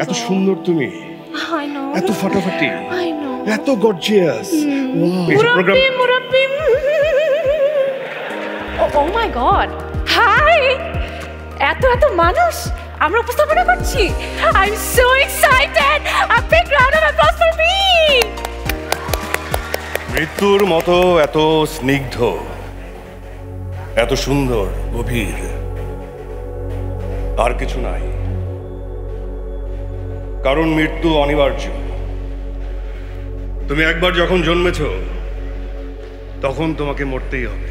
এত সুন্দর তুমি, এত ফাটাফাটি, এত gorgeous. মুরাব্বি। Oh my God! Hi! এত মানুষ আমরা উপস্থাপনা করছি। I'm so excited! A big round of applause for me! মৃত্যুর মতো এত স্নিগ্ধ, এত সুন্দর, গভীর আর কিছু নাই। কারণ মৃত্যু অনিবার্য। তুমি একবার যখন জন্মেছ তখন তোমাকে মরতেই হবে।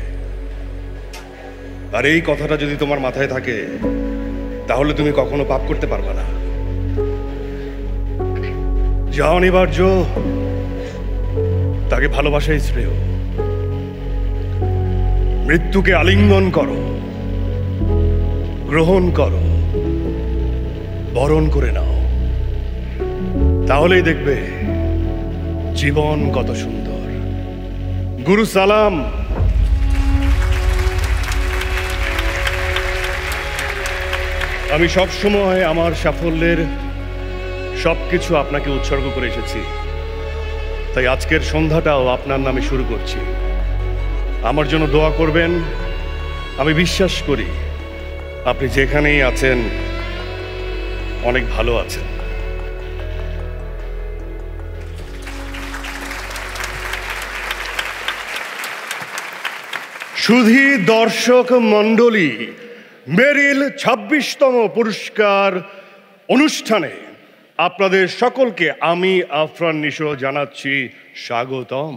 আর এই কথাটা যদি তোমার মাথায় থাকে তাহলে তুমি কখনো পাপ করতে পারবে না। যা অনিবার্য তাকে ভালোবাসাই শ্রেয়। মৃত্যুকে আলিঙ্গন করো, গ্রহণ করো, বরণ করে নাও, তাহলেই দেখবে জীবন কত সুন্দর। গুরু সালাম। আমি সবসময় আমার সাফল্যের সবকিছু আপনাকে উৎসর্গ করে এসেছি, তাই আজকের সন্ধ্যাটাও আপনার নামে শুরু করছি। আমার জন্য দোয়া করবেন। আমি বিশ্বাস করি আপনি যেখানেই আছেন অনেক ভালো আছেন। সুধী দর্শক মণ্ডলী, মেরিল 26তম পুরস্কার অনুষ্ঠানে আপনাদের সকলকে আমি আফরান নিশো জানাচ্ছি স্বাগতম।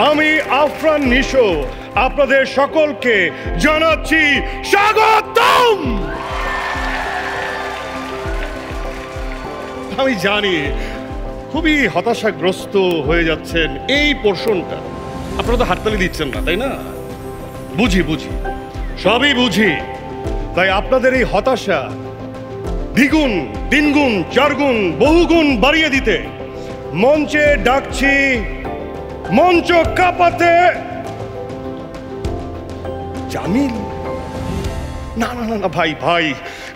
আমি আফরান নিশো আপনাদের সকলকে জানাচ্ছি স্বাগতম। আমি জানি খুবই হতাশাগ্রস্ত হয়ে যাচ্ছেন এই পোর্শনটা। আপনারা তো হাততালি দিচ্ছেন না, তাই না? বুঝি সবই বুঝি। তাই আপনাদের এই হতাশা দ্বিগুণ, তিনগুণ, চারগুণ, বহুগুণ বাড়িয়ে দিতে মঞ্চে ডাকছি মঞ্চ কাঁপাতে জামিল। না ভাই,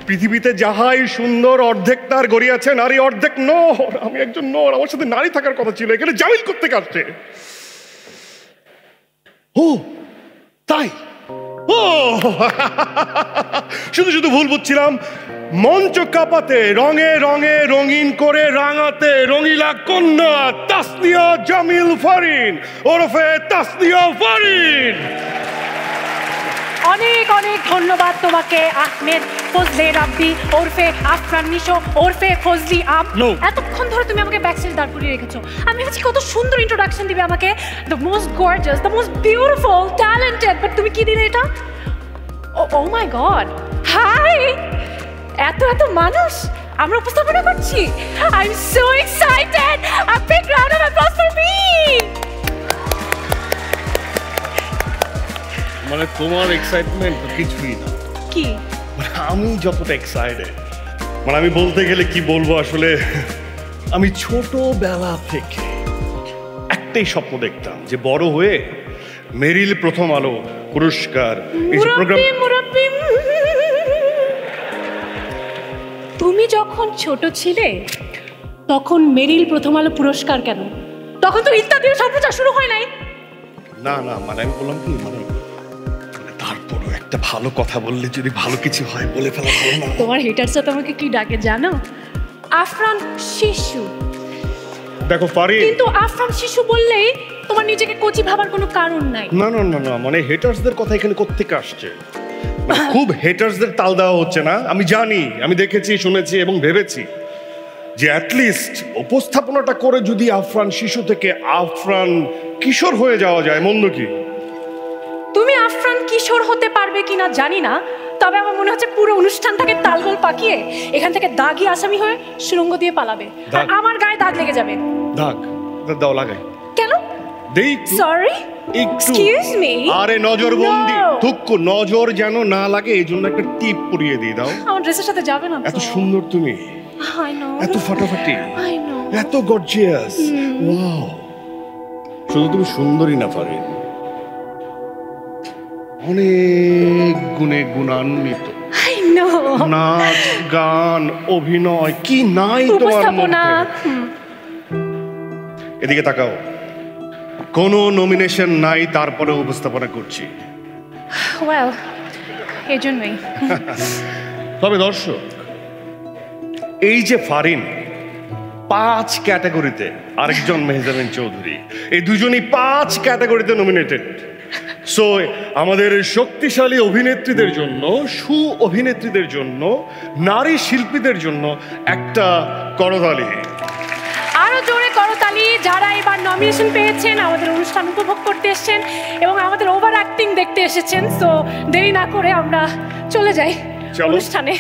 পৃথিবীতে যাহাই সুন্দর অর্ধেক তার গড়িয়াছে নারী, অর্ধেক নর। আমি একজন নর, আমার সাথে নারী থাকার কথা ছিল, এখানে জামিল করতে কাটছে। ও তাই, ও শুধু ভুল বুঝছিলাম। মঞ্চ কাঁপাতে, রঙে রঙে রঙিন করে রাঙাতে রঙিলা কন্যা তাসনিয়া জামিল ফারিন ওরফে তাসনিয়া ফারিন। অনেক ধন্যবাদ তোমাকে আহমেদ ফজলে রাব্বি ওরফে আফরান নিশো ওরফে ফজলি আম। এতক্ষণ ধরে তুমি আমাকে ব্যাকস্টেজে দাঁড় করিয়ে রেখেছো। আমি ভাবছি কত সুন্দর ইন্ট্রোডাকশন দিবে আমাকে, the most gorgeous, the most beautiful, talented, but তুমি কি দিলে এটা? ও মাই গড, হাই! এত মানুষ আমরা উপস্থাপনা করছি। I am so excited. A big round of applause for me. মানে তোমার এক্সাইটমেন্ট কিছুই না। কি? মানে আমি যতটা এক্সাইটেড, মানে আমি বলতে গেলে কি বলবো আসলে। আমি ছোটবেলা থেকে একটাই স্বপ্ন দেখতাম যে বড় হয়ে মেরিল প্রথম আলো পুরস্কার এই যে প্রোগ্রাম। তুমি যখন ছোট ছিলে তখন মেরিল প্রথম আলো পুরস্কার কেন? তখন তো ইত্যাদিও সম্প্রচার শুরু হয় নাই। না মানে আমি বললাম কি, মানে তারপরও একটা ভালো কথা বললে যদি ভালো কিছু হয় বলে ফেলা ভালো না? তোমার হেটারসরা তোমাকে কি ডাকে জানো? আফরান শিশু। দেখো ফারিন, কিন্তু আফরান শিশু বললেই তোমার নিজেকে কোচি ভাবার কোনো কারণ নাই। না মানে হেটার্সদের কথা এখানে কোত্থেকে আসছে? খুব হেটার্সদের তাল দেওয়া হচ্ছে না? আমি জানি, আমি দেখেছি, শুনেছি এবং ভেবেছি যে অ্যাটলিস্ট উপস্থাপনাটা করে যদি আফরান শিশু থেকে আফরান কিশোর হয়ে যাওয়া যায়, মন্দ কি? তুমি আফরান কিশোর হতে পারবে কিনা জানি না, তবে আমার মনে হচ্ছে পুরো অনুষ্ঠানটাকে তালগোল পাকিয়ে এখান থেকে দাগি আসামি হয়ে সুরঙ্গ দিয়ে পালাবে, আর আমার গায়ে দাগ লেগে যাবে। দাগ দাও, লাগাই। কেন? Sorry, excuse me. আরে নজরবন্দি, তুক্কু নজর যেন না লাগে এই জন্য একটা টিপ পরিয়ে দিয়ে দাও। আমার ড্রেসের সাথে যাবে না। এত সুন্দর তুমি, আই নো, এত ফাটাফাটি, আই নো, এত গর্জিয়াস। ওয়াও, শুধু তুমি সুন্দরী না ফারিন, অনেক গুণে গুণান্বিত। I know. নাচ, গান, অভিনয় কি নাই তোমার উপস্থাপনা। মধ্যে? এদিকে তাকাও, কোনো নমিনেশন নাই, তারপরে উপস্থাপনা করছি। ওয়েল, এই জন্যই। তবে দর্শক, এই যে ফারিন 5 ক্যাটাগরিতে, আরেকজন মেহজাবিন চৌধুরী, এই দুজনই 5 ক্যাটাগরিতে নমিনেটেড। সো আমাদের শক্তিশালী অভিনেত্রীদের জন্য, সু অভিনেত্রীদের জন্য, নারী শিল্পীদের জন্য একটা করতালি। আরো জোরে করতালি যারা এবার নমিনেশন পেয়েছেন, আমাদের অনুষ্ঠান উপভোগ করতে এসেছেন এবং আমাদের ওভার অ্যাক্টিং দেখতে এসেছেন। সো দেরি না করে আমরা চলে যাই চলো। অনুষ্ঠানে।